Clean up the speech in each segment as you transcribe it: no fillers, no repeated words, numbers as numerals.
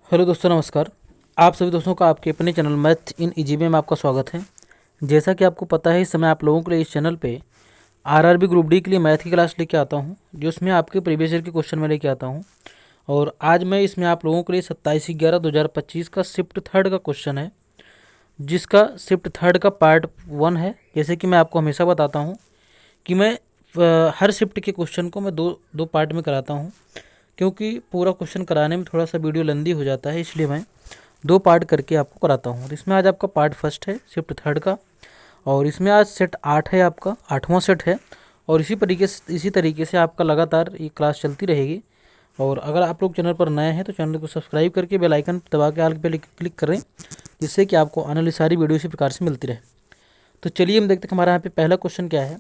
Hello दोस्तों, नमस्कार। आप सभी दोस्तों का आपके अपने चैनल मैथ इन इजी में आपका स्वागत है। जैसा कि आपको पता है, इस समय आप लोगों के लिए इस चैनल पे आरआरबी ग्रुप डी के लिए मैथ की क्लास लेके आता हूं, जिसमें आपके प्रीवियस ईयर के क्वेश्चन मैं लेके आता हूं। और आज मैं इसमें आप लोगों के लिए 27/11/2025 का शिफ्ट थर्ड का क्वेश्चन है, जिसका शिफ्ट थर्ड का पार्ट 1 है। जैसे कि मैं आपको हमेशा बताता हूँ कि मैं हर शिफ्ट के क्वेश्चन को मैं दो दो पार्ट में कराता हूँ, क्योंकि पूरा क्वेश्चन कराने में थोड़ा सा वीडियो लंबी हो जाता है, इसलिए मैं दो पार्ट करके आपको कराता हूँ। और इसमें आज आपका पार्ट फर्स्ट है शिफ्ट थर्ड का, और इसमें आज सेट 8 है, आपका 8वां सेट है। और इसी तरीके से आपका लगातार ये क्लास चलती रहेगी। और अगर आप लोग चैनल पर नए हैं तो चैनल को सब्सक्राइब करके बेल आइकन दबा के आल पे क्लिक करें, जिससे कि आपको आने वाली सारी वीडियो इसी प्रकार से मिलती रहे। तो चलिए हम देखते हैं हमारा यहाँ पे पहला क्वेश्चन क्या है।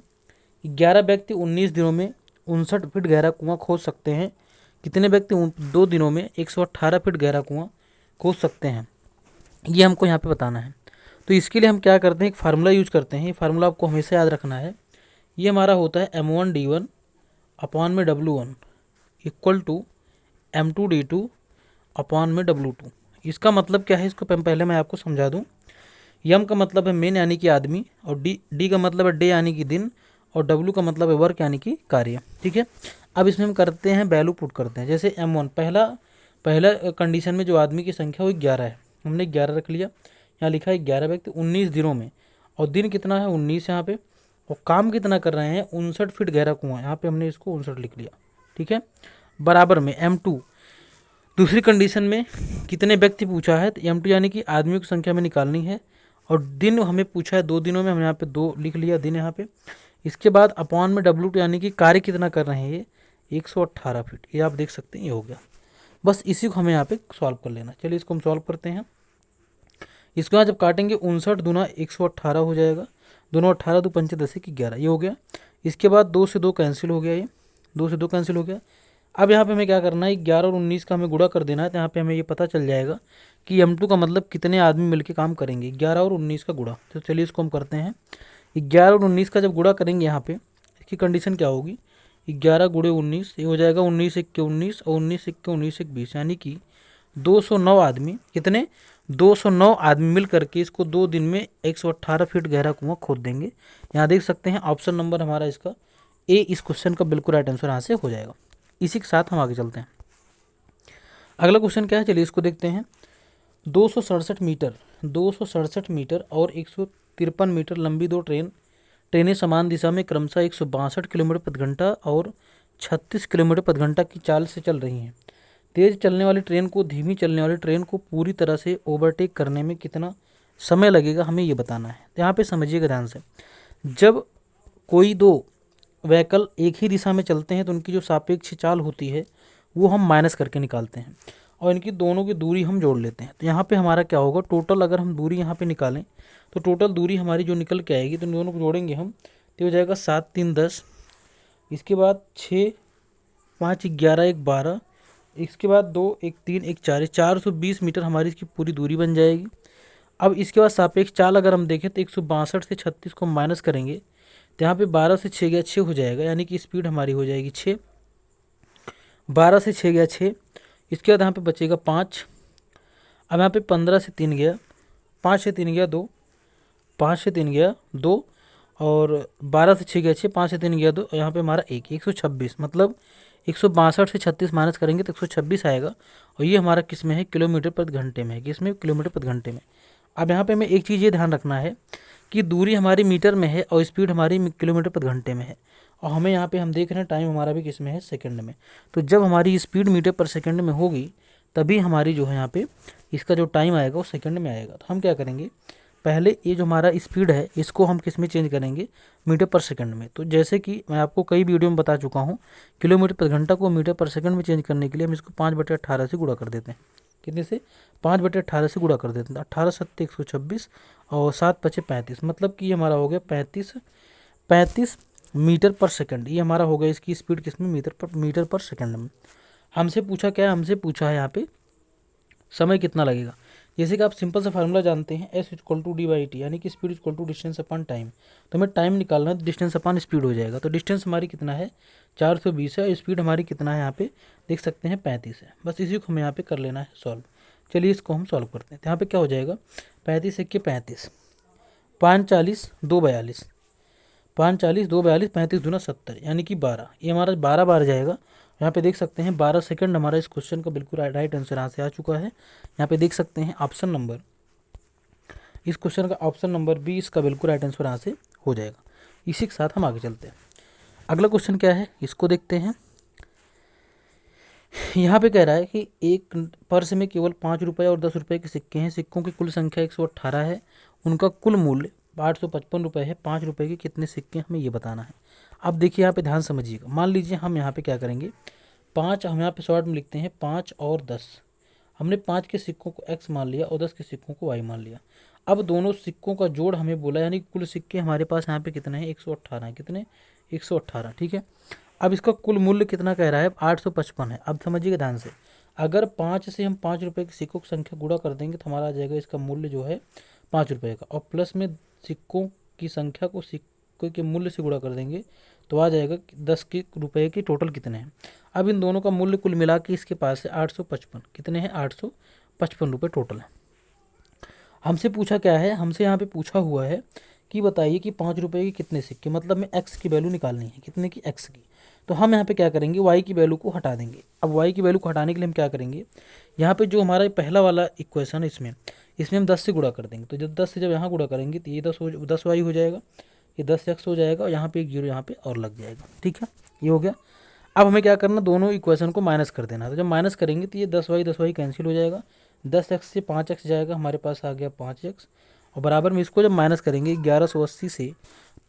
11 व्यक्ति 19 दिनों में 59 फीट गहरा कुआं खोद सकते हैं। कितने व्यक्ति 2 दिनों में 118 फीट गहरा कुआं खोद सकते हैं, ये हमको यहाँ पे बताना है। तो इसके लिए हम क्या करते हैं, एक फार्मूला यूज करते हैं। ये फार्मूला आपको हमेशा याद रखना है। ये हमारा होता है M1D1 अपॉन में W1 equal to M2D2 upon में W2। इसका मतलब क्या है, इसको पहले मैं आपको समझा दूँ। यम का मतलब है मेन यानी कि आदमी, और डी का मतलब है डे यानी कि दिन, और डब्ल्यू का मतलब है वर्क यानी कि कार्य। ठीक है। अब इसमें हम करते हैं वैल्यू पुट करते हैं। जैसे M1 पहला कंडीशन में जो आदमी की संख्या वो 11 है, हमने 11 रख लिया। यहाँ लिखा है 11 व्यक्ति 19 दिनों में, और दिन कितना है 19 यहाँ पे, और काम कितना कर रहे हैं 59 फीट गहरा कुआं, यहाँ पे हमने इसको 59 लिख लिया। ठीक है। बराबर में M2 दूसरी कंडीशन में कितने व्यक्ति पूछा है, तो M2 यानी कि आदमियों की संख्या में निकालनी है, और दिन हमें पूछा है 2 दिनों में, हम यहाँ पे 2 लिख लिया दिन यहाँ पे। इसके बाद अपॉन में W2 यानी कि कार्य कितना कर रहे हैं ये 118 फीट, ये आप देख सकते हैं, ये हो गया। बस इसी को हमें यहाँ पे सॉल्व कर लेना। चलिए इसको हम सॉल्व करते हैं। इसको यहाँ जब काटेंगे 59 दूना 118 हो जाएगा, दोनों 18 दो पंचे 10 की 11, ये हो गया। इसके बाद 2 से 2 कैंसिल हो गया, ये 2 से 2 कैंसिल हो गया। अब यहाँ पे हमें क्या करना है, 11 और 19 का हमें गुणा कर देना है। तो यहाँ पे हमें ये पता चल जाएगा कि M2 का मतलब कितने आदमी मिलकर काम करेंगे, 11 और 19 का गुणा। तो चलिए इसको हम करते हैं। 11 और 19 का जब गुणा करेंगे, यहाँ पे इसकी कंडीशन क्या होगी, 11 गुणे 19, ये हो जाएगा 19 1 19, और 19 1 19 1 20, यानी कि 209 आदमी, कितने 209 आदमी मिल करके इसको 2 दिन में 118 फीट गहरा कुआं खोद देंगे। यहाँ देख सकते हैं ऑप्शन नंबर हमारा इसका ए इस क्वेश्चन का बिल्कुल राइट आंसर यहाँ से हो जाएगा। इसी के साथ हम आगे चलते हैं। अगला क्वेश्चन क्या है, चलिए इसको देखते हैं। 267 मीटर और 153 मीटर लंबी दो ट्रेनें समान दिशा में क्रमशः 162 किलोमीटर प्रति घंटा और 36 किलोमीटर प्रति घंटा की चाल से चल रही हैं। तेज चलने वाली ट्रेन को धीमी चलने वाली ट्रेन को पूरी तरह से ओवरटेक करने में कितना समय लगेगा, हमें ये बताना है। तो यहाँ पे समझिएगा ध्यान से, जब कोई दो व्हीकल एक ही दिशा में चलते हैं तो उनकी जो सापेक्ष चाल होती है वो हम माइनस करके निकालते हैं, और इनकी दोनों की दूरी हम जोड़ लेते हैं। तो यहाँ पे हमारा क्या होगा, टोटल अगर हम दूरी यहाँ पे निकालें तो टोटल दूरी हमारी जो निकल के आएगी, तो इन दोनों को जोड़ेंगे हम तो हो जाएगा 7 3 10, इसके बाद 6 5 11 1 12, इसके बाद 2 1 3 1 4, 420 मीटर हमारी इसकी पूरी दूरी बन जाएगी। अब इसके बाद सापेक्ष चाल अगर हम देखें तो 162 से 36 को माइनस करेंगे, तो यहाँ पे 12 से 6 गया 6 हो जाएगा, यानी कि स्पीड हमारी हो जाएगी 6। 12 से 6 गया 6, इसके बाद यहाँ पे बचेगा 5। अब यहाँ पे 15 से 3 गया, 5 से 3 गया 2, 5 से 3 गया 2, और 12 से 6 गया 6, 5 से 3 गया 2, यहाँ पे हमारा 126, मतलब 162 से 36 माइनस करेंगे तो 126 आएगा। और ये हमारा किस में है, किलोमीटर प्रति घंटे में है, किस में, किलोमीटर प्रति घंटे में। अब यहाँ पे हमें एक चीज़ ये ध्यान रखना है कि दूरी हमारी मीटर में है और स्पीड हमारी किलोमीटर प्रति घंटे में है, और हमें यहाँ पे हम देख रहे हैं टाइम हमारा भी किस में है, सेकंड में। तो जब हमारी स्पीड मीटर पर सेकंड में होगी तभी हमारी जो है यहाँ पे इसका जो टाइम आएगा वो सेकंड में आएगा। तो हम क्या करेंगे, पहले ये जो हमारा स्पीड है इसको हम किस में चेंज करेंगे, मीटर पर सेकंड में। तो जैसे कि मैं आपको कई वीडियो में बता चुका हूँ, किलोमीटर प्रति घंटा को मीटर पर सेकंड में चेंज करने के लिए हम इसको 5/18 से गुणा कर देते हैं। कितने से, 5/18 से गुणा कर देते हैं। 18 7 126 और 7 5 35, मतलब कि ये हमारा हो गया 35 मीटर पर सेकंड। ये हमारा हो गया इसकी स्पीड किस में, मीटर पर सेकंड में। हमसे पूछा क्या है, हमसे पूछा है यहाँ पे समय कितना लगेगा। जैसे कि आप सिंपल सा फार्मूला जानते हैं, S = d/t, यानी कि स्पीड = डिस्टेंस अपॉन टाइम। तो हमें टाइम निकालना है तो डिस्टेंस अपॉन स्पीड हो जाएगा। तो डिस्टेंस हमारी कितना है 420 है, और स्पीड हमारी कितना है यहाँ पे देख सकते हैं 35 है। बस इसी को हमें यहाँ पे कर लेना है सॉल्व। चलिए इसको हम सॉल्व करते हैं। तो यहाँ पे क्या हो जाएगा, 35 सिक्के 35, 5 40 2 42, 5 40 2 42, 35 दूना 70 यानी कि 12। ये हमारा 12 बार जाएगा। यहाँ पे देख सकते हैं 12 सेकंड हमारा इस क्वेश्चन का बिल्कुल राइट आंसर यहाँ से आ चुका है। यहाँ पे देख सकते हैं ऑप्शन नंबर, इस क्वेश्चन का ऑप्शन नंबर बी इसका बिल्कुल राइट आंसर यहाँ से हो जाएगा। इसी के साथ हम आगे चलते हैं। अगला क्वेश्चन क्या है इसको देखते हैं। यहाँ पे कह रहा है कि एक पर्स में केवल 5 रुपये और 10 रुपये के सिक्के हैं। सिक्कों की कुल संख्या 118 है। उनका कुल मूल्य 855 रुपये है। 5 रुपये के कितने सिक्के, हमें ये बताना है। अब देखिए यहाँ पे ध्यान समझिएगा। मान लीजिए हम यहाँ पे क्या करेंगे, 5 हम यहाँ पे शॉर्ट में लिखते हैं 5 और 10। हमने 5 के सिक्कों को x मान लिया और 10 के सिक्कों को y मान लिया। अब दोनों सिक्कों का जोड़ हमें बोला, यानी कुल सिक्के हमारे पास यहाँ पे कितने हैं, 118 है। कितने, 118, ठीक है। अब इसका कुल मूल्य कितना कह रहा है, 855 है। अब समझिएगा ध्यान से, अगर 5 से हम 5 रुपये के सिक्कों की संख्या गुणा कर देंगे तो हमारा आ जाएगा इसका मूल्य जो है 5 रुपये का, और प्लस में सिक्कों की संख्या को सिक्के के मूल्य से गुणा कर देंगे तो आ जाएगा 10 के रुपये की टोटल कितने हैं। अब इन दोनों का मूल्य कुल मिला के इसके पास है 855। कितने हैं, 855 रुपये टोटल है। हमसे पूछा क्या है, हमसे यहाँ पे पूछा हुआ है कि बताइए कि 5 रुपये के कितने सिक्के, मतलब में x की वैल्यू निकालनी है। कितने की, x की। तो हम यहाँ पे क्या करेंगे, y की वैल्यू को हटा देंगे। अब y की वैल्यू को हटाने के लिए हम क्या करेंगे, यहाँ पे जो हमारा पहला वाला इक्वेशन है इसमें हम 10 से गुणा कर देंगे। तो जब 10 से जब यहाँ गुणा करेंगे तो ये 10y हो जाएगा, ये 10x हो जाएगा, और यहाँ पे एक जीरो यहाँ पे और लग जाएगा। ठीक है, ये हो गया। अब हमें क्या करना, दोनों इक्वेशन को माइनस कर देना। तो जब माइनस करेंगे तो ये 10y कैंसिल हो जाएगा, 10x से 5x जाएगा, हमारे पास आ गया 5x, और बराबर में इसको जब माइनस करेंगे 1180 से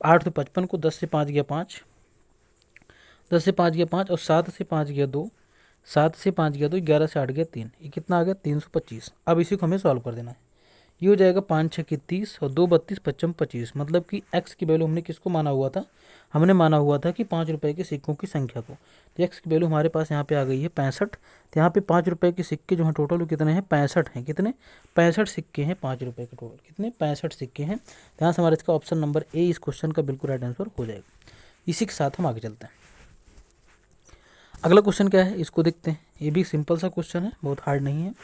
855 को 10 से 5 गया 5, 10 से 5 गया 5, और 7 से 5 गया 2, 7 से 5 गया 2, 11 से 8 गया 3, ये कितना आ गया 325। अब इसी को हमें सॉल्व कर देना है। ये हो जाएगा 5 6 की 30 और 2 32 55 25, मतलब कि x की वैल्यू हमने किसको माना हुआ था, हमने माना हुआ था कि 5 रुपये के सिक्कों की संख्या को। तो x की वैल्यू हमारे पास यहाँ पे आ गई है 65। तो यहाँ पे 5 रुपये के सिक्के जो हैं टोटल वो कितने हैं, 65 हैं। कितने, 65 सिक्के हैं 5 रुपये के टोटल, कितने, 65 सिक्के हैं। तो यहाँ से हमारे इसका ऑप्शन नंबर ए इस क्वेश्चन का बिल्कुल राइट आंसर हो जाएगा। इसी के साथ हम आगे चलते हैं। अगला क्वेश्चन क्या है इसको देखते हैं। ये भी सिंपल सा क्वेश्चन है, बहुत हार्ड नहीं है।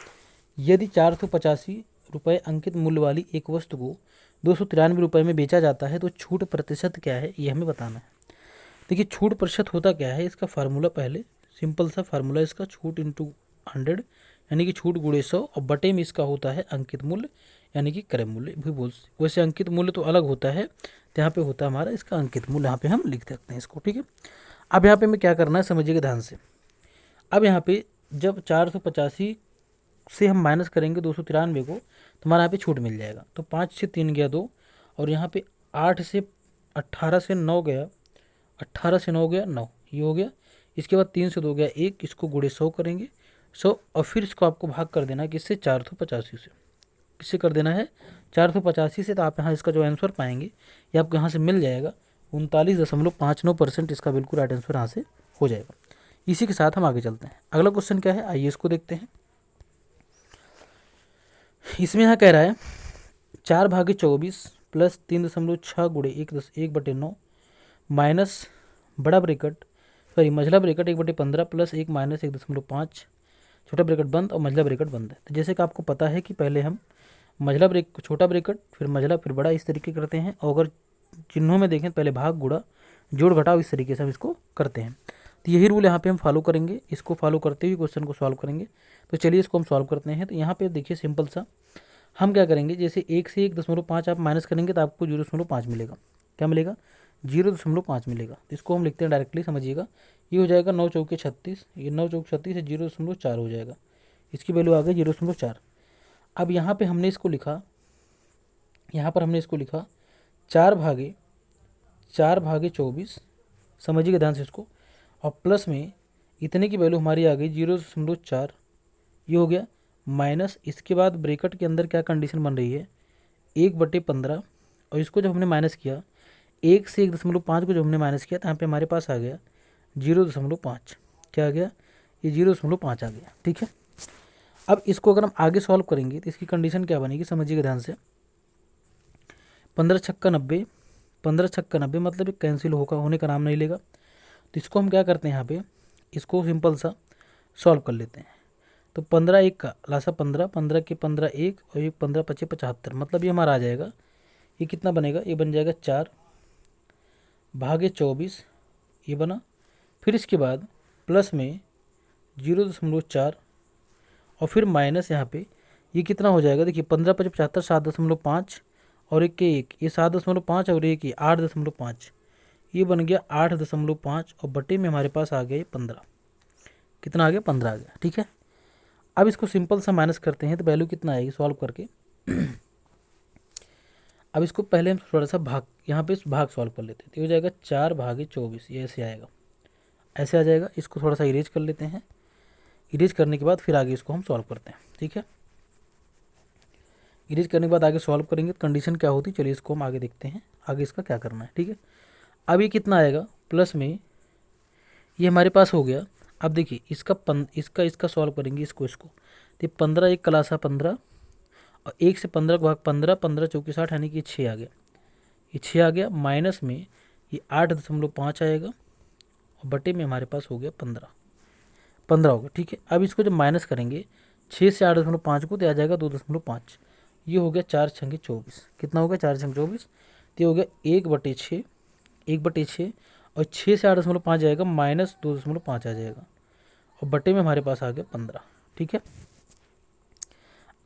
यदि 485 रुपये अंकित मूल्य वाली एक वस्तु को 293 रुपये में बेचा जाता है तो छूट प्रतिशत क्या है, ये हमें बताना है। देखिए छूट प्रतिशत होता क्या है, इसका फार्मूला पहले सिंपल सा फार्मूला इसका, छूट इंटू 100 यानी कि छूट गुणे 100, और बटे में इसका होता है अंकित मूल्य यानी कि क्रय मूल्य भी बोल। वैसे अंकित मूल्य तो अलग होता है, तो यहाँ पे होता है हमारा इसका अंकित मूल्य, यहाँ पे हम लिख सकते हैं इसको। ठीक है, अब यहाँ पे हमें क्या करना है समझिएगा ध्यान से। अब यहाँ पे जब 485 से हम माइनस करेंगे 293 को तो हमारा यहाँ पे छूट मिल जाएगा। तो 5 से 3 गया 2, और यहाँ पे 8 से 18 से 9 गया, 18 से 9 गया 9, ये हो गया। इसके बाद 3 से 2 गया 1, इसको गुणे 100 करेंगे 100, और फिर इसको आपको भाग कर देना है किससे, 485 से। किससे कर देना है, 485 से। तो आप यहाँ इसका जो आंसर पाएंगे ये आपको यहाँ से मिल जाएगा 39.59%। इसका बिल्कुल राइट आंसर यहाँ से हो जाएगा। इसी के साथ हम आगे चलते हैं। अगला क्वेश्चन क्या है, आइए इसको देखते हैं। इसमें यहाँ कह रहा है 4/24 प्लस 3.6 गुणे 1/9 माइनस बड़ा ब्रेकट मझला ब्रेकट 1/15 प्लस 1 माइनस 1.5 छोटा ब्रेकट बंद और मझला ब्रेकट बंद है। तो जैसे कि आपको पता है कि पहले हम छोटा ब्रेकट फिर मझला फिर बड़ा इस तरीके करते हैं, और अगर चिन्हों में देखें पहले भाग गुणा जोड़ घटाव इस तरीके से हम इसको करते हैं। तो यही रूल यहाँ पे हम फॉलो करेंगे, इसको फॉलो करते हुए क्वेश्चन को सॉल्व करेंगे। तो चलिए इसको हम सॉल्व करते हैं। तो यहाँ पे देखिए सिंपल सा हम क्या करेंगे, जैसे 1 से 1.5 आप माइनस करेंगे तो आपको 0.5 मिलेगा। क्या मिलेगा, 0.5 मिलेगा। तो इसको हम लिखते हैं डायरेक्टली, समझिएगा। ये हो जाएगा 9 चौके 36, ये 9 चौके 36 से 0.4 हो जाएगा। इसकी वैल्यू आ गई 0.4। अब यहाँ पे हमने इसको लिखा, यहाँ पर हमने इसको लिखा 4/24, समझिएगा ध्यान से इसको, और प्लस में इतने की वैल्यू हमारी आ गई 0.4, ये हो गया, माइनस इसके बाद ब्रैकेट के अंदर क्या कंडीशन बन रही है 1/15, और इसको जब हमने माइनस किया 1 से 1.5 को जब हमने माइनस किया तो यहाँ पे हमारे पास आ गया 0.5। क्या आ गया, ये 0.5 आ गया। ठीक है, अब इसको अगर हम आगे सॉल्व करेंगे तो इसकी कंडीशन क्या बनेगी, समझिएगा ध्यान से। 15 छक्का 90, 15 छक्का 90 मतलब कैंसिल होने का नाम नहीं लेगा। तो इसको हम क्या करते हैं, यहाँ पे इसको सिंपल सा सॉल्व कर लेते हैं। तो 15 एक का लासा 15, 15 के 15 एक और ये 15 पचे 75, मतलब ये हमारा आ जाएगा, ये कितना बनेगा, ये बन जाएगा 4 भागे 24, ये बना। फिर इसके बाद प्लस में 0.4 और फिर माइनस यहाँ पे ये कितना हो जाएगा, देखिए 15 पचे 75, 7.5 और एक के एक, ये 7.5 और एक ये 8.5, ये बन गया 8.5 और बटे में हमारे पास आ गया ये 15, कितना आ गया 15 आ गया। ठीक है, अब इसको सिंपल सा माइनस करते हैं तो वैल्यू कितना आएगी सॉल्व करके। अब इसको पहले हम थोड़ा सा भाग, यहाँ पे भाग सॉल्व कर लेते हैं, तो हो जाएगा 4 भागे 24, ये ऐसे आएगा, ऐसे आ जाएगा। इसको थोड़ा सा इरेज कर लेते हैं, इरेज करने के बाद फिर आगे इसको हम सॉल्व करते हैं। ठीक है, इरेज करने के बाद आगे सॉल्व करेंगे तो कंडीशन क्या होती है, चलिए इसको हम आगे देखते हैं, आगे इसका क्या करना है। ठीक है, अब ये कितना आएगा, प्लस में ये हमारे पास हो गया। अब देखिए इसका सॉल्व करेंगे, इसको तो 15 एक कलासा 15 और 1 से 15 का भाग 15, 15 चौकी 60 यानी कि 6 आ गया, ये 6 आ गया। माइनस में ये 8.5 आएगा और बटे में हमारे पास हो गया 15 हो गया। ठीक है, अब इसको जब माइनस करेंगे 6 से 8.5 को तो आ जाएगा 2.5, ये हो गया 4 छंगे 24, कितना हो गया 4 छंगे 24, तो ये हो गया 1/6, 1/6 और 6 से 8.5 जाएगा माइनस 2.5 आ जाएगा और बटे में हमारे पास आ गया 15। ठीक है,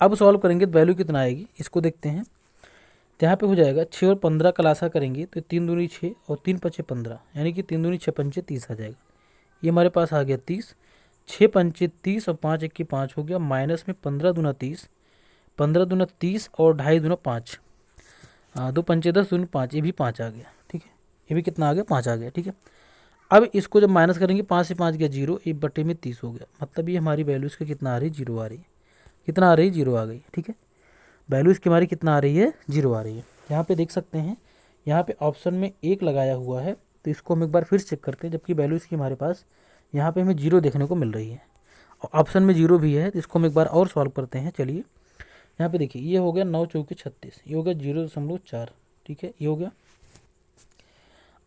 अब सॉल्व करेंगे तो वैल्यू कितना आएगी इसको देखते हैं। तो यहाँ पे हो जाएगा 6 और 15 का लासा करेंगे तो 3 दूनी 6 और 3 पचे 15 यानी कि 3 दूनी 6 पंचे 30 आ जाएगा, ये हमारे पास आ गया 30, 6 पंचे 30 और 5 एक की 5 हो गया, माइनस में 15 दूना 30, 15 दूना 30 और 2.5 दूना 5, 2 पंचे 10 दूनी 5, ये भी 5 आ गया। ठीक है, ये भी कितना आ गया 5 आ गया। ठीक है, अब इसको जब माइनस करेंगे 5 से 5 गया 0, एक बटे में 30 हो गया, मतलब ये हमारी वैल्यू इसका कितना आ रही है 0 आ रही है, कितना आ रही है 0 आ गई। ठीक है, वैल्यू इसकी हमारी कितना आ रही है 0 आ रही है। यहाँ पे देख सकते हैं, यहाँ पे ऑप्शन में 1 लगाया हुआ है, तो इसको हम एक बार फिर चेक करते हैं, जबकि वैल्यू इसकी हमारे पास यहाँ पे हमें 0 देखने को मिल रही है और ऑप्शन में 0 भी है, तो इसको हम एक बार और सॉल्व करते हैं। चलिए यहाँ पे देखिए, ये हो गया 9 चौके 36, ये हो गया 0.4। ठीक है, ये हो गया।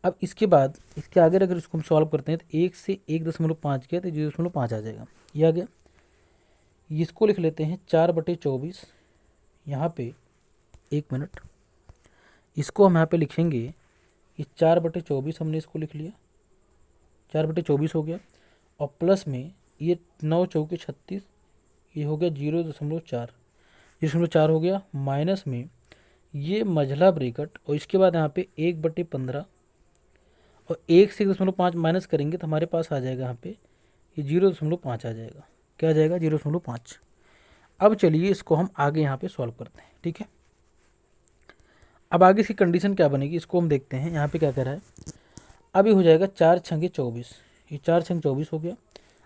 अब इसके बाद इसके आगे अगर इसको हम सॉल्व करते हैं तो 1 से 1.5 गया तो 0.5 आ जाएगा, ये आ गया। इसको लिख लेते हैं 4/24, यहाँ पे 1 मिनट, इसको हम यहाँ पे लिखेंगे, ये 4/24 हमने इसको लिख लिया, 4/24 हो गया और प्लस में ये 9 चौके 36, ये हो गया 0.4 हो गया, माइनस में ये मझला ब्रैकेट और इसके बाद यहाँ पे 1/15 और 1 से 1.5 माइनस करेंगे तो हमारे पास आ जाएगा यहाँ पे ये 0.5 आ जाएगा, क्या आ जाएगा 0.5। अब चलिए इसको हम आगे यहाँ पे सॉल्व करते हैं। ठीक है, अब आगे इसकी कंडीशन क्या बनेगी इसको हम देखते हैं, यहाँ पे क्या कह रहा है। अब ये हो जाएगा 4 छंगे 24, ये 4 छंगे 24 हो गया।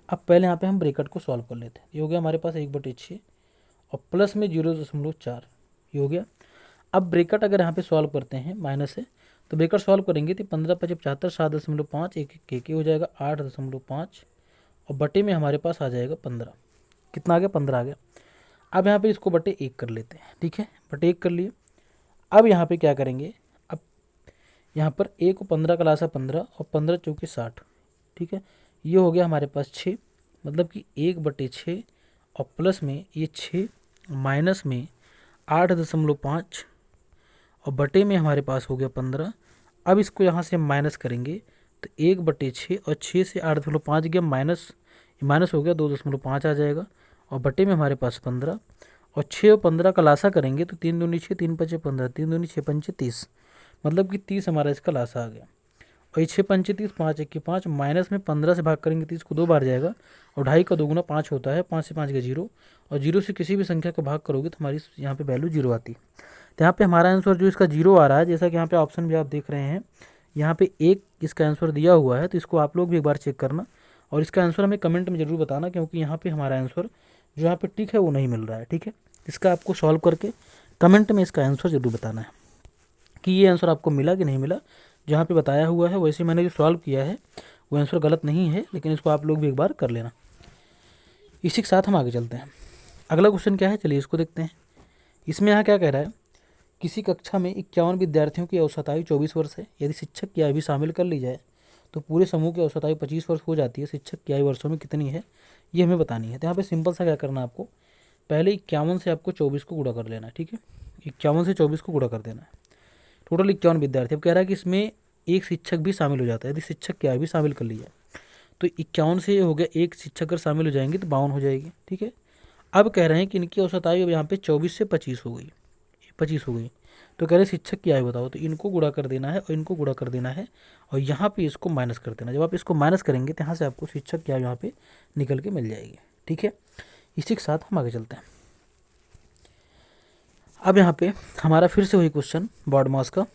अब पहले यहाँ पे हम ब्रैकेट को सॉल्व कर लेते हैं, ये हो गया हमारे पास 1/6 और प्लस में 0.4, ये हो गया। अब ब्रैकेट अगर यहाँ पे सॉल्व करते हैं माइनस से, तो ब्रैकेट सॉल्व करेंगे तो 15 पचे 75, 7.5 एक हो जाएगा 8.5 और बटे में हमारे पास आ जाएगा 15, कितना आ गया 15 आ गया। अब यहाँ पे इसको बटे 1 कर लेते हैं। ठीक है, बटे 1 कर लिए। अब यहाँ पे क्या करेंगे, अब यहाँ पर 1 को 15 का लासा 15 और 15 चौके 60। ठीक है, ये हो गया हमारे पास 6, मतलब कि 1/6 और प्लस में ये 6 माइनस में 8.5 और बटे में हमारे पास हो गया 15। अब इसको यहाँ से माइनस करेंगे तो 1/6 और 6 से 8.5 गया माइनस हो गया 2.5 आ जाएगा और बटे में हमारे पास 15 और 6 और 15 का लासा करेंगे तो 3 दूनी 6, 3 पचे 15, 3 दूनी 6 पंचे 30, मतलब कि 30 हमारा इसका लासा आ गया। और ये 6 पंचे 30, 5 एक की 5, माइनस में 15 से भाग करेंगे 30 को 2 बार जाएगा और 2.5 का 2 गुना 5 होता है, 5 से 5 का 0 और 0 से किसी भी संख्या को भाग करोगे तो हमारी यहाँ पे वैल्यू 0 आती है। तो यहाँ पे हमारा आंसर जो इसका 0 आ रहा है, जैसा कि यहाँ पे ऑप्शन भी आप देख रहे हैं, यहाँ पे 1 इसका आंसर दिया हुआ है, तो इसको आप लोग भी एक बार चेक करना और इसका आंसर हमें कमेंट में ज़रूर बताना, क्योंकि यहाँ पे हमारा आंसर जो यहाँ पे टिक है वो नहीं मिल रहा है। ठीक है, इसका आपको सॉल्व करके कमेंट में इसका आंसर ज़रूर बताना है कि ये आंसर आपको मिला कि नहीं मिला। जहाँ पे बताया हुआ है वैसे मैंने जो सॉल्व किया है वो आंसर गलत नहीं है, लेकिन इसको आप लोग भी एक बार कर लेना। इसी के साथ हम आगे चलते हैं। अगला क्वेश्चन क्या है, चलिए इसको देखते हैं। इसमें यहाँ क्या कह रहा है, किसी कक्षा में 51 विद्यार्थियों की औसत आयु 24 वर्ष है। यदि शिक्षक की आयु भी शामिल कर ली जाए तो पूरे समूह की औसत आयु 25 वर्ष हो जाती है। शिक्षक की आयु वर्षों में कितनी है, ये हमें बतानी है। तो यहाँ पे सिंपल सा क्या करना है आपको, पहले 51 से आपको 24 को गुणा कर लेना है, ठीक है। 51 से 24 को गुणा कर देना है। टोटल 51 विद्यार्थी। अब कह रहा है कि इसमें एक शिक्षक भी शामिल हो जाता है, यदि शिक्षक क्या है भी शामिल कर लिया तो 51 से हो गया, एक शिक्षक अगर शामिल हो जाएंगे तो 52 हो जाएगी, ठीक है। अब कह रहे हैं कि इनकी औसत आयु अब यहाँ पे 24 से 25 हो गई, 25 हो गई। तो कह रहे हैं शिक्षक की आयु बताओ, तो इनको गुणा कर देना है और इनको गुणा कर देना है और यहाँ पे इसको माइनस कर देना। जब आप इसको माइनस करेंगे तो यहाँ से आपको शिक्षक की आयु यहाँ पे निकल के मिल जाएगी, ठीक है। इसी के साथ हम आगे चलते हैं। अब यहाँ पे हमारा फिर से वही क्वेश्चन बॉड मास का।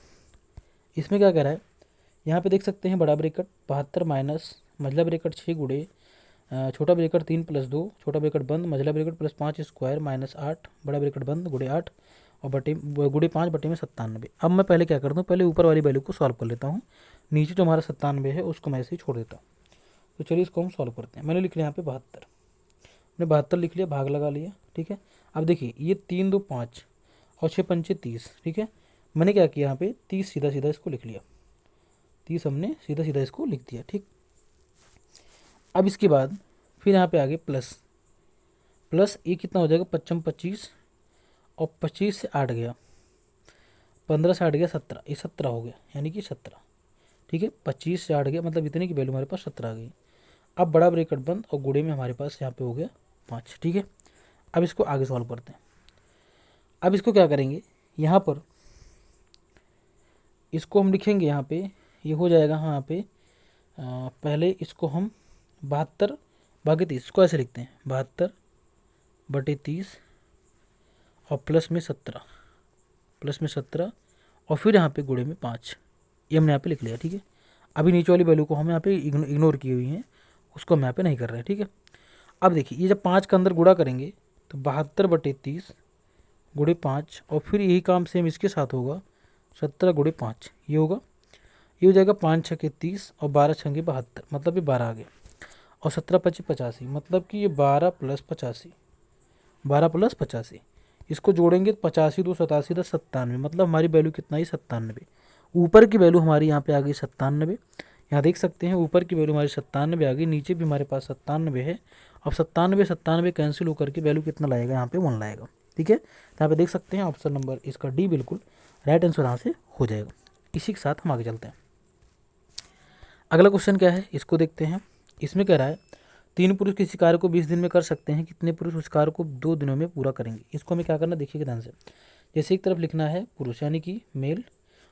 इसमें क्या कह रहा है, यहाँ पे देख सकते हैं बड़ा ब्रेकेट 72 माइनस मझला ब्रेकेट 6 गुड़े छोटा ब्रेकेट 3 प्लस 2 छोटा ब्रेकेट बंद मझला ब्रेकेट प्लस 5 स्क्वायर माइनस 8 बड़ा ब्रेकेट बंद गुड़े 8 और बटे गुड़े 5 बटे में 97। अब मैं पहले क्या करता हूँ, पहले ऊपर वाली वैल्यू को सॉल्व कर लेता हूँ, नीचे जो हमारा 97 है उसको मैं ऐसे ही छोड़ देता हूँ। तो चलिए इसको हम सॉल्व करते हैं। मैंने लिख लिया यहाँ पे 72, मैंने 72 लिख लिया, भाग लगा लिया, ठीक है। अब देखिए ये 3 2 5 और 6 पंचे 30, ठीक है। मैंने क्या किया यहाँ पे 30 सीधा सीधा इसको लिख लिया, 30 हमने सीधा सीधा इसको लिख दिया, ठीक। अब इसके बाद फिर यहाँ पे आगे प्लस प्लस ये कितना हो जाएगा 55 25 और 25 से 8 गया, 15 से 8 गया 17, ये 17 हो गया, यानी कि 17, ठीक है। 25 से 8 गया मतलब इतने की वैल्यू हमारे पास 17 आ गई। अब बड़ा ब्रेकेट बंद और गुड़े में हमारे पास यहाँ पे हो गया 5, ठीक है। अब इसको आगे सॉल्व करते हैं। अब इसको क्या करेंगे, यहाँ पर इसको हम लिखेंगे, यहाँ पे ये हो जाएगा, हाँ यहाँ पे पहले इसको हम 72 भागे 30 इसको ऐसे लिखते हैं, 72 बटे 30 और प्लस में 17 और फिर यहाँ पे गुणे में 5, ये हमने यहाँ पे लिख लिया, ठीक है। अभी नीचे वाली वैल्यू को हम यहाँ पे इग्नोर की हुई हैं, उसको हम यहाँ पे नहीं कर रहे हैं, ठीक है। अब देखिए ये जब 5 के अंदर गुणा करेंगे तो 72 बटे 30 गुणे 5 और फिर यही काम सेम इसके साथ होगा, 17 गुणे 5 ये होगा, ये हो जाएगा 5 छके 30 और 12 छंगे 72, मतलब ये 12 आ गया और 17 पचे 85, मतलब कि ये 12 प्लस 85, 12 प्लस 85 इसको जोड़ेंगे तो 85 2 87 10 97, मतलब हमारी वैल्यू कितना ही 97। ऊपर की वैल्यू हमारी यहाँ पे आ गई 97, यहाँ देख सकते हैं ऊपर की वैल्यू हमारी 97 आ गई, नीचे भी हमारे पास 97 है। अब 97 कैंसिल होकर के वैल्यू कितना लाएगा, यहाँ पे 1 लाएगा, ठीक है। यहाँ पे देख सकते हैं ऑप्शन नंबर इसका डी बिल्कुल राइट आंसर यहाँ से हो जाएगा। इसी के साथ हम आगे चलते हैं। अगला क्वेश्चन क्या है इसको देखते हैं। इसमें कह रहा है 3 पुरुष किसी कार्य को 20 दिन में कर सकते हैं, कितने पुरुष उस कार्य को 2 दिनों में पूरा करेंगे। इसको हमें क्या करना देखिए ध्यान से, जैसे एक तरफ लिखना है पुरुष यानी कि मेल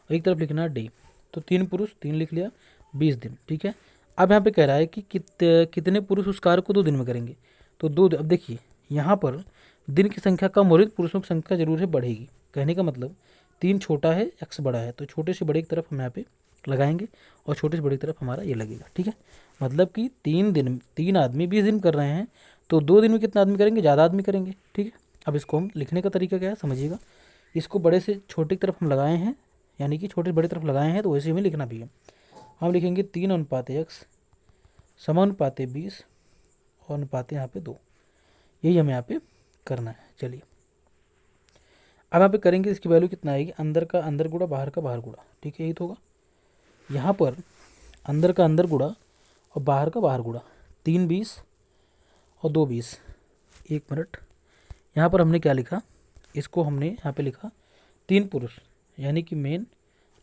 और एक तरफ लिखना है डी, तो 3 पुरुष 3 लिख लिया 20 दिन, ठीक है। अब यहाँ पे कह रहा है कि कितने पुरुष उस कार्य को 2 दिन में करेंगे, तो 2। अब देखिए यहाँ पर दिन की संख्या कम हो रही है, पुरुषों की संख्या जरूर है बढ़ेगी, कहने का मतलब 3 छोटा है x बड़ा है, तो छोटे से बड़े की तरफ हम यहाँ पे लगाएंगे और छोटे से बड़ी की तरफ हमारा ये लगेगा, ठीक है। मतलब कि 3 आदमी 20 दिन कर रहे हैं, तो 2 दिन में कितना आदमी करेंगे, ज़्यादा आदमी करेंगे, ठीक है। अब इसको हम लिखने का तरीका क्या है समझिएगा, इसको बड़े से छोटे की तरफ हम लगाए हैं, यानी कि छोटे से बड़ी तरफ लगाए हैं, तो वैसे हमें लिखना भी है। हम लिखेंगे 3:x समानुपाते 20 और अनुपाते यहाँ पे 2, यही हमें यहाँ पे करना है। चलिए अब यहाँ पे करेंगे, इसकी वैल्यू कितना आएगी, अंदर का अंदर गुणा बाहर का बाहर गुणा, ठीक है। यही तो होगा यहाँ पर अंदर का अंदर गुणा और बाहर का बाहर गुणा, 3 20 और 2 20। 1 मिनट, यहाँ पर हमने क्या लिखा, इसको हमने यहाँ पे लिखा 3 पुरुष यानी कि मेन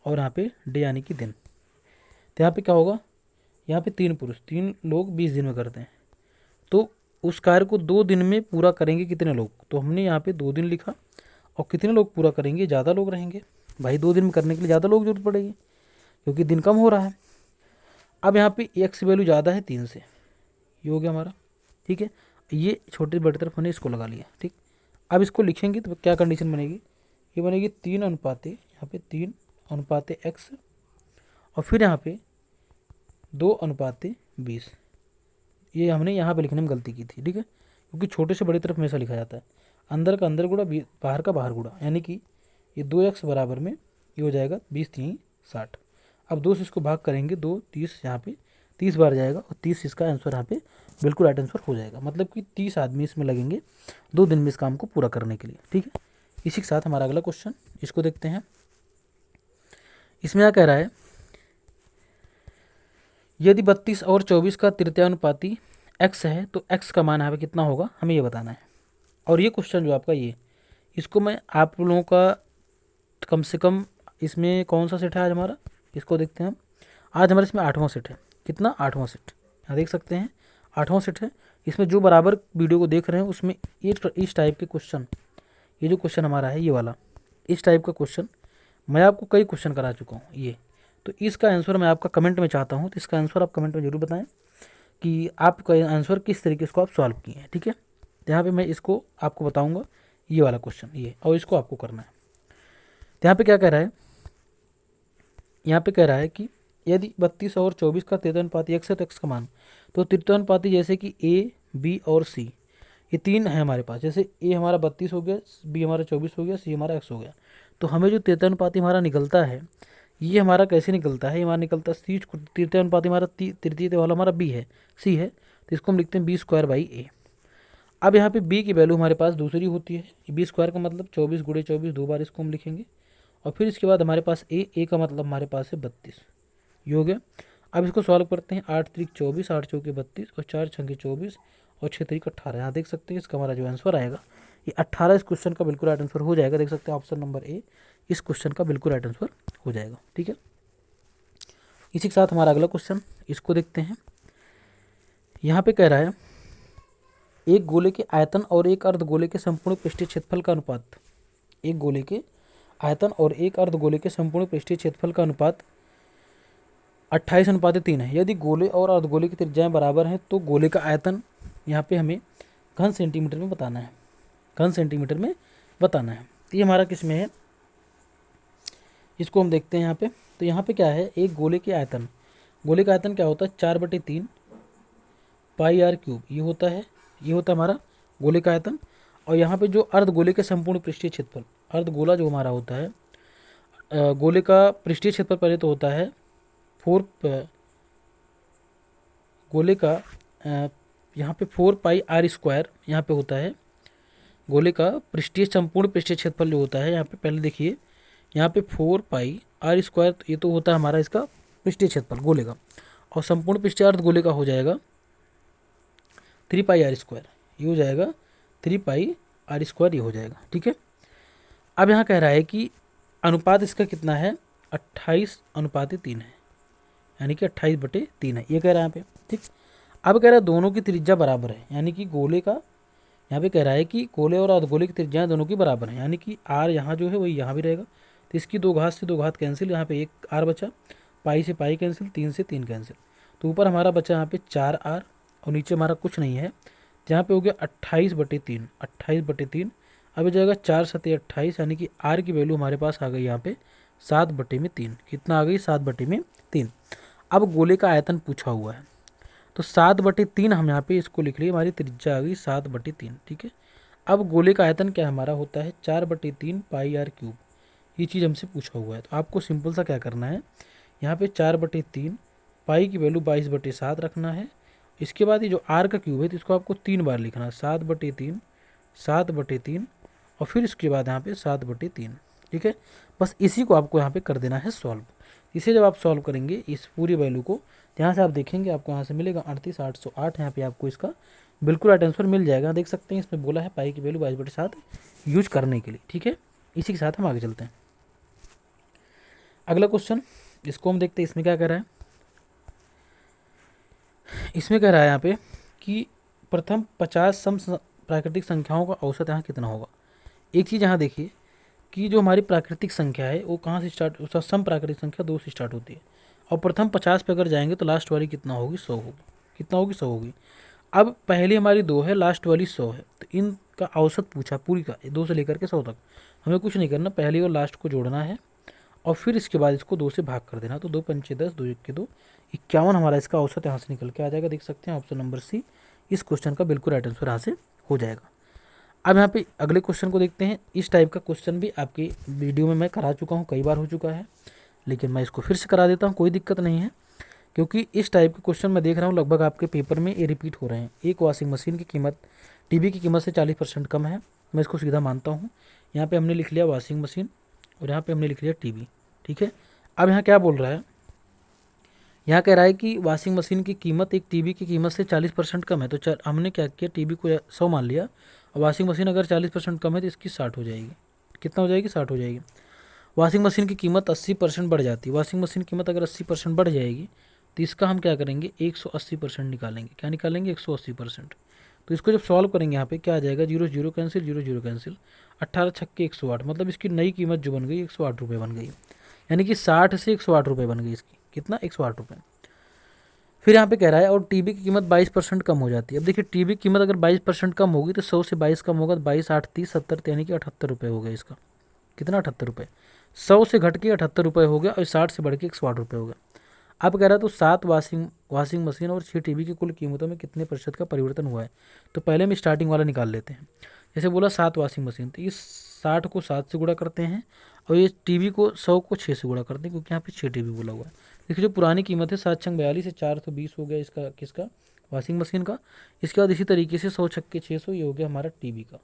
और यहाँ पे डे यानी कि दिन। तो यहाँ पे क्या होगा, यहाँ पे 3 पुरुष 3 लोग 20 दिन में करते हैं, तो उस कार्य को 2 दिन में पूरा करेंगे कितने लोग, तो हमने यहाँ पे 2 दिन लिखा और कितने लोग पूरा करेंगे, ज़्यादा लोग रहेंगे भाई, 2 दिन में करने के लिए ज़्यादा लोग जरूरत पड़ेगी क्योंकि दिन कम हो रहा है। अब यहाँ पे x वैल्यू ज़्यादा है 3 से, ये हो गया हमारा, ठीक है। ये छोटी बड़ी तरफ हमने इसको लगा लिया, ठीक। अब इसको लिखेंगे तो क्या कंडीशन बनेगी, ये बनेगी 3 अनुपाते यहाँ पे 3 अनुपाते x और फिर यहाँ पे 2 अनुपाते 20। ये हमने यहाँ पे लिखने में गलती की थी, ठीक है, क्योंकि छोटे से बड़ी तरफ हमेशा लिखा जाता है, अंदर का अंदर गुणा बाहर का बाहर गुणा, यानी कि ये 2x बराबर में ये हो जाएगा 20 3 60। अब 2 से इसको भाग करेंगे, 2 30 यहाँ पे 30 बार जाएगा और 30 इसका आंसर यहाँ पे बिल्कुल राइट आंसर हो जाएगा, मतलब कि 30 आदमी इसमें लगेंगे 2 दिन में इस काम को पूरा करने के लिए, ठीक है। इसी के साथ हमारा अगला क्वेश्चन इसको देखते हैं। इसमें क्या कह रहा है, यदि 32 और 24 का तृतीयानुपाती x है तो x का मान यहाँ पे कितना होगा हमें ये बताना है। और ये क्वेश्चन जो आपका ये, इसको मैं आप लोगों का कम से कम, इसमें कौन सा सेट है आज हमारा, इसको देखते हैं हम। आज हमारे इसमें 8वां सेट है। कितना? 8वां सेट। यहाँ देख सकते हैं 8वां सेट है। इसमें जो बराबर वीडियो को देख रहे हैं उसमें ये इस टाइप के क्वेश्चन, ये जो क्वेश्चन हमारा है ये वाला, इस टाइप का क्वेश्चन मैं आपको कई क्वेश्चन करा चुका हूँ ये। तो इसका आंसर मैं आपका कमेंट में चाहता हूँ, तो इसका आंसर आप कमेंट में जरूर बताएं कि आपका आंसर किस तरीके से आप सॉल्व किए हैं। ठीक है, तो यहाँ पे मैं इसको आपको बताऊँगा ये वाला क्वेश्चन ये, और इसको आपको करना है। तो यहाँ पे क्या कह रहा है, यहाँ पे कह रहा है कि यदि 32 और 24 का तृतीयानुपाती x है तो x का मान, तो तृतीयानुपाती जैसे कि a b और c ये तीन है हमारे पास। जैसे a हमारा 32 हो गया, b हमारा 24 हो गया, c हमारा x हो गया। तो हमें जो तृतीयानुपाती हमारा निकलता है ये हमारा कैसे निकलता है, ये हमारा निकलता है c, तृतीयानुपाती हमारा तृतीय वाला हमारा b है, c है, तो इसको हम लिखते हैं b² a। अब यहाँ पे b की वैल्यू हमारे पास दूसरी होती है, b² का मतलब 24 × 24, 2 बार इसको हम लिखेंगे। और फिर इसके बाद हमारे पास a का मतलब हमारे पास है 32, ये हो गया। अब इसको सॉल्व करते हैं, 8 × 24, 8 × 4 = 32 और 4 × 6 = 24 और 6 × 3 = 18। यहाँ देख सकते हैं इसका हमारा जो आंसर आएगा ये 18 इस क्वेश्चन का बिल्कुल राइट आंसर हो जाएगा। देख सकते हैं ऑप्शन नंबर ए इस क्वेश्चन का बिल्कुल राइट आंसर हो जाएगा। ठीक है, इसी के साथ हमारा अगला क्वेश्चन इसको देखते हैं। यहाँ पे कह रहा है एक गोले के आयतन और एक अर्धगोले के संपूर्ण पृष्ठीय क्षेत्रफल का अनुपात, एक गोले के आयतन और एक अर्धगोले के संपूर्ण पृष्ठीय क्षेत्रफल का अनुपात 28:3 है। यदि गोले और अर्धगोले की त्रिज्याएं बराबर हैं तो गोले का आयतन यहाँ पे हमें घन सेंटीमीटर में बताना है, घन सेंटीमीटर में बताना है। तो ये हमारा किस में है, इसको हम देखते हैं यहाँ पे। तो यहाँ पे क्या है, एक गोले के आयतन, गोले का आयतन क्या होता है 4/3 πr³ ये होता है, ये होता है हमारा गोले का आयतन। और यहाँ पे जो अर्धगोले के संपूर्ण पृष्ठीय क्षेत्रफल, अर्धगोला जो हमारा होता है, गोले का पृष्ठीय क्षेत्रफल पहले तो होता है 4, गोले का यहाँ पे 4πr² यहाँ पे होता है गोले का पृष्ठीय संपूर्ण पृष्ठीय क्षेत्रफल जो होता है। यहाँ पे पहले देखिए यहाँ पे 4πr², ये तो होता है हमारा इसका पृष्ठीय क्षेत्रफल गोले का, और संपूर्ण पृष्ठीय अर्धगोले का हो जाएगा 3πr², ये हो जाएगा 3πr² ये हो जाएगा। ठीक है, अब यहाँ कह रहा है कि अनुपात इसका कितना है 28:3 है, यानी कि 28/3 है, ये कह रहा है यहाँ पे। ठीक, अब कह रहा है दोनों की त्रिज्या बराबर है, यानी कि गोले का, यहाँ पे कह रहा है कि गोले और अर्धगोले की त्रिज्याएं दोनों की बराबर है, यानी कि r यहाँ जो है वही यहाँ भी रहेगा। तो इसकी 2 घात से 2 घात कैंसिल, यहाँ पे 1 r बचा, पाई से पाई कैंसिल, 3 से 3 कैंसिल। तो ऊपर हमारा बचा यहाँ पे 4r और नीचे हमारा कुछ नहीं है, जहाँ पे हो गया 28/3, 28/3। अब हो जाएगा 4 × 7 = 28, यानी कि r की वैल्यू हमारे पास आ गई यहाँ पे 7/3। कितना आ गई 7/3। अब गोले का आयतन पूछा हुआ है तो 7/3 हम यहाँ पे इसको लिख लिए, हमारी त्रिज्या आ गई 7/3। ठीक है, अब गोले का आयतन क्या हमारा होता है 4/3 πr³, ये चीज़ हमसे पूछा हुआ है। तो आपको सिंपल सा क्या करना है, यहाँ पे 4/3 पाई की वैल्यू 22/7 रखना है। इसके बाद ये जो r का क्यूब है तो इसको आपको 3 बार लिखना है, 7/3, 7/3 और फिर इसके बाद यहाँ पे 7/3। ठीक है, बस इसी को आपको यहाँ पे कर देना है सॉल्व। इसे जब आप सॉल्व करेंगे इस पूरी वैल्यू को, यहाँ से आप देखेंगे आपको यहाँ से मिलेगा 38,808, यहाँ पे आपको इसका बिल्कुल राइट आंसर मिल जाएगा। देख सकते हैं इसमें बोला है पाई की वैल्यू 22/7 यूज करने के लिए। ठीक है, इसी के साथ हम आगे चलते हैं। अगला क्वेश्चन इसको हम देखते हैं, इसमें क्या कह रहा है, इसमें कह रहा है यहाँ पे कि प्रथम 50 सम प्राकृतिक संख्याओं का औसत यहाँ कितना होगा। एक चीज़ यहाँ देखिए कि जो हमारी प्राकृतिक संख्या है वो कहाँ से स्टार्ट, उसका सम प्राकृतिक संख्या 2 से स्टार्ट होती है, और प्रथम 50 पे अगर जाएंगे तो लास्ट वाली कितना होगी 100 होगी। कितना होगी 100 होगी। अब पहली हमारी 2 है, लास्ट वाली 100 है, तो इनका औसत पूछा पूरी का 2 से लेकर के 100 तक। हमें कुछ नहीं करना, पहली और लास्ट को जोड़ना है और फिर इसके बाद इसको 2 से भाग कर देना। तो 2 × 5 = 10, 2 × 1 = 2, 51 हमारा इसका औसत यहाँ से निकल के आ जाएगा। देख सकते हैं ऑप्शन नंबर सी इस क्वेश्चन का बिल्कुल राइट आंसर यहाँ से हो जाएगा। अब यहाँ पे अगले क्वेश्चन को देखते हैं। इस टाइप का क्वेश्चन भी आपकी वीडियो में मैं करा चुका हूँ, कई बार हो चुका है, लेकिन मैं इसको फिर से करा देता हूँ, कोई दिक्कत नहीं है, क्योंकि इस टाइप के क्वेश्चन मैं देख रहा हूँ लगभग आपके पेपर में ये रिपीट हो रहे हैं। एक वॉशिंग मशीन की कीमत टीवी की कीमत से 40% कम है, मैं इसको सीधा मानता हूँ। यहाँ पे हमने लिख लिया वॉशिंग मशीन और यहाँ पे हमने लिख लिया टीवी। ठीक है, अब यहाँ क्या बोल रहा है, यहाँ कह रहा है कि वॉशिंग मशीन की कीमत एक टीवी की कीमत से 40% कम है। तो हमने क्या किया, टीवी को 100 मान लिया और वॉशिंग मशीन अगर 40% कम है तो इसकी 60 हो जाएगी। कितना हो जाएगी, 60 हो जाएगी। वॉशिंग मशीन की कीमत 80% बढ़ जाती है। वॉशिंग मशीन की कीमत अगर 80% बढ़ जाएगी तो इसका हम क्या करेंगे, 180% निकालेंगे। क्या निकालेंगे, 180%। तो इसको जब सॉल्व करेंगे यहाँ पे क्या आ जाएगा, 0 0 कैंसिल, 0 0 कैंसिल, 18 छक्के 108, मतलब इसकी नई कीमत जो बन गई 108 रुपये बन गई। यानी कि 60 से 108 रुपये बन गई इसकी। कितना, 108 रुपये। फिर यहाँ पे कह रहा है और टीवी की कीमत 22% कम हो जाती है। अब देखिए टीवी की कीमत अगर 22% कम होगी तो 100 से 22 कम होगा तो 22 8 30 70, यानी कि 78 रुपये हो गया इसका। कितना, 78 रुपये। 100 से घट के 78 रुपये हो गया और 60 से बढ़ के 108 रुपये हो गया। अब कह रहा है तो 7 वॉशिंग मशीन और 6 टीवी की कुल कीमतों में कितने प्रतिशत का परिवर्तन हुआ है। तो पहले हम स्टार्टिंग वाला निकाल लेते हैं। जैसे बोला 7 वॉशिंग मशीन, तो इस 60 को 7 से गुणा करते हैं और ये टीवी को 100 को 6 से गुणा करते हैं, क्योंकि यहाँ पे 6 टीवी बोला हुआ है। देखिए जो पुरानी कीमत है 7 छंग 42 से 420 हो गया इसका, किसका, वॉशिंग मशीन का। इसके बाद इसी तरीके से 100 छक्के 600, ये हो गया हमारा टीवी का।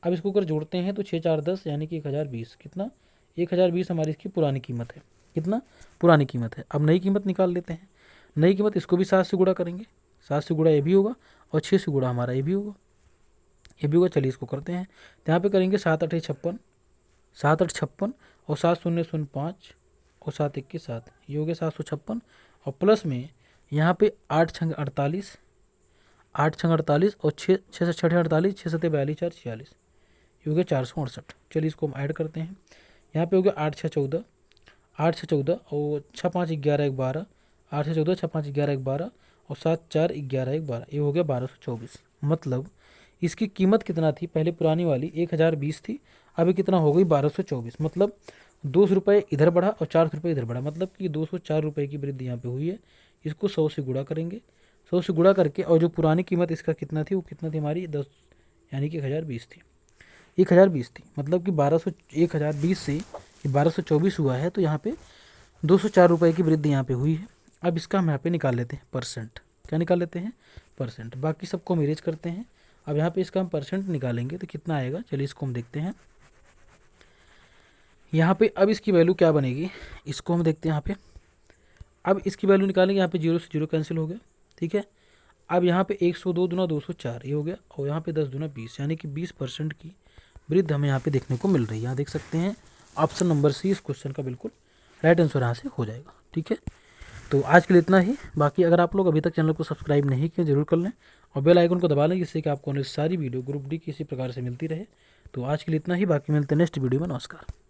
अब इसको अगर जोड़ते हैं तो 6 4 10, यानी कि 1020। कितना, 1020 हमारी इसकी पुरानी कीमत है। कितना, पुरानी कीमत है। अब नई कीमत निकाल लेते हैं। नई कीमत, इसको भी 7 से गुणा करेंगे। 7 से गुणा ये भी होगा और 6 से गुणा हमारा ये भी होगा, ये भी होगा। चलिए इसको करते हैं। तो यहाँ पे करेंगे 7 8 56, 7 8 56 और 7 0 0 5 और 7 1 7, ये हो गया 756। और प्लस में यहाँ पे 8 छंग 48, 8 छंग 48 और 6 6 से 6 48, 6 7 42 4 46, ये हो गया 468। चलिए इसको हम ऐड करते हैं। यहाँ पे हो गया 8 6 14, 8 6 14 और 6 5 11 1 12, 8 6 14 6 5 11 1 12 और 7 4 11 1 12, ये हो गया 1224। मतलब इसकी कीमत कितना थी, पहले पुरानी वाली 1020 थी, अभी कितना हो गई 1224। मतलब 200 रुपये इधर बढ़ा और 400 रुपये इधर बढ़ा, मतलब कि 204 रुपये की वृद्धि यहाँ पे हुई है। इसको 100 से गुणा करेंगे, 100 से गुणा करके, और जो पुरानी कीमत इसका कितना थी, वो कितना थी हमारी 10, यानी कि 1020 थी। 1020 थी, मतलब कि 1020 से 1224 हुआ है। तो यहाँ पे 204 रुपये की वृद्धि यहाँ पे हुई है। अब इसका हम यहाँ पे निकाल लेते हैं परसेंट। क्या निकाल लेते हैं, परसेंट। बाकी सबको हम इरेज करते हैं। अब यहाँ पे इसका हम परसेंट निकालेंगे तो कितना आएगा, चलिए इसको हम देखते हैं। यहाँ पे अब इसकी वैल्यू क्या बनेगी, इसको हम देखते हैं यहाँ पे। अब इसकी वैल्यू निकालेंगे, यहाँ पे 0 से 0 कैंसिल हो गया, ठीक है। अब यहाँ पे 102 दूना 204, ये हो गया, और यहाँ पे 10 दूना 20, यानी कि 20% की वृद्धि हमें यहाँ पे देखने को मिल रही है। यहाँ देख सकते हैं ऑप्शन नंबर सी इस क्वेश्चन का बिल्कुल राइट आंसर यहाँ से हो जाएगा, ठीक है। तो आज के लिए इतना ही। बाकी अगर आप लोग अभी तक चैनल को सब्सक्राइब नहीं किए जरूर कर लें और बेल आइकन को दबा लें, जिससे कि आपको सारी वीडियो ग्रुप डी की इसी प्रकार से मिलती रहे। तो आज के लिए इतना ही, बाकी मिलते हैं नेक्स्ट वीडियो में। नमस्कार।